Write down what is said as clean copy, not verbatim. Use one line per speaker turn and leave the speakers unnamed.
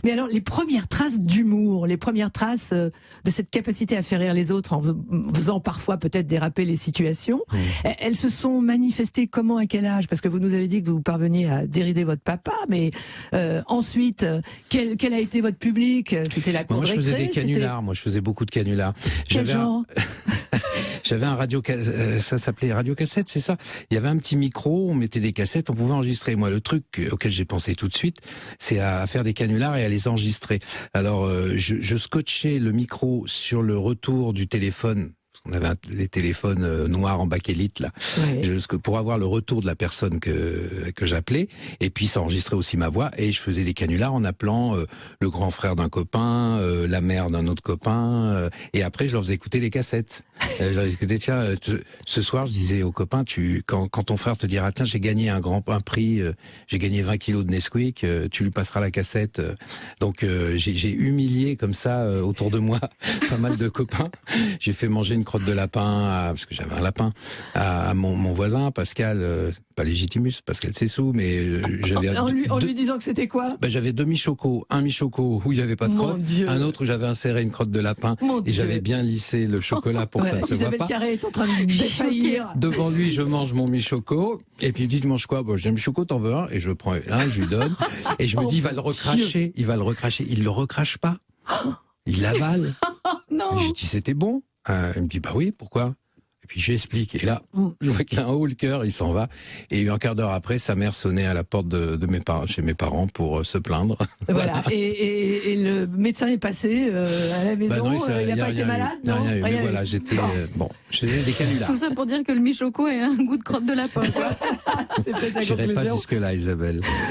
Mais alors, les premières traces d'humour, les premières traces de cette capacité à faire rire les autres en faisant parfois peut-être déraper les situations, elles se sont manifestées comment, à quel âge? Parce que vous nous avez dit que vous parveniez à dérider votre papa, mais ensuite, quel a été votre public? C'était la cour de récré?
Moi, je faisais des canulars. Moi, je faisais beaucoup de canulars.
Quel genre?
J'avais un ça s'appelait radiocassette, c'est ça. Il y avait un petit micro, on mettait des cassettes, on pouvait enregistrer. Moi, le truc auquel j'ai pensé tout de suite, c'est à faire des canulars et à les enregistrer. Alors, je scotchais le micro sur le retour du téléphone. On avait des téléphones noirs en bakélite là, pour avoir le retour de la personne que j'appelais, et puis ça enregistrait aussi ma voix, et je faisais des canulars en appelant le grand frère d'un copain, la mère d'un autre copain, et après je leur faisais écouter les cassettes. Je leur disais, tiens, ce soir je disais aux copains, quand ton frère te dira, tiens, j'ai gagné un prix, j'ai gagné 20 kilos de Nesquik, tu lui passeras la cassette. Donc j'ai humilié comme ça autour de moi pas mal de copains. J'ai fait manger une crotte de lapin, parce que j'avais un lapin, à mon voisin, Pascal, pas Légitimus, Pascal Sessou, mais j'avais...
En lui disant que c'était quoi?
J'avais 2 michocos, un michocot où il n'y avait pas de crotte, un autre où j'avais inséré une crotte de lapin, et j'avais bien lissé le chocolat pour que ça ne se voit pas.
Isabelle Carré est en train de défaillir.
Devant lui, je mange mon michoco, et puis il me dit, tu manges quoi? J'ai un michoco, t'en veux un? Et je prends un, je lui donne, et je me dis, il va le recracher, il le recrache pas. Il l'avale.
Non.
Et je dis, c'était bon. Il me dit, bah oui, pourquoi? Et puis je lui explique. Et là, je vois qu'il a un haut le cœur, il s'en va. Et un quart d'heure après, sa mère sonnait à la porte de mes parents, chez mes parents, pour se plaindre.
Voilà. Et le médecin est passé à la maison.
Non,
il n'a pas été malade, non?
Rien eu. Mais voilà, j'étais je faisais des canulars.
Tout ça pour dire que le michoco a un goût de crotte de lapin.
C'est peut-être la
J'irai pas
conclusion.
jusque là, Isabelle.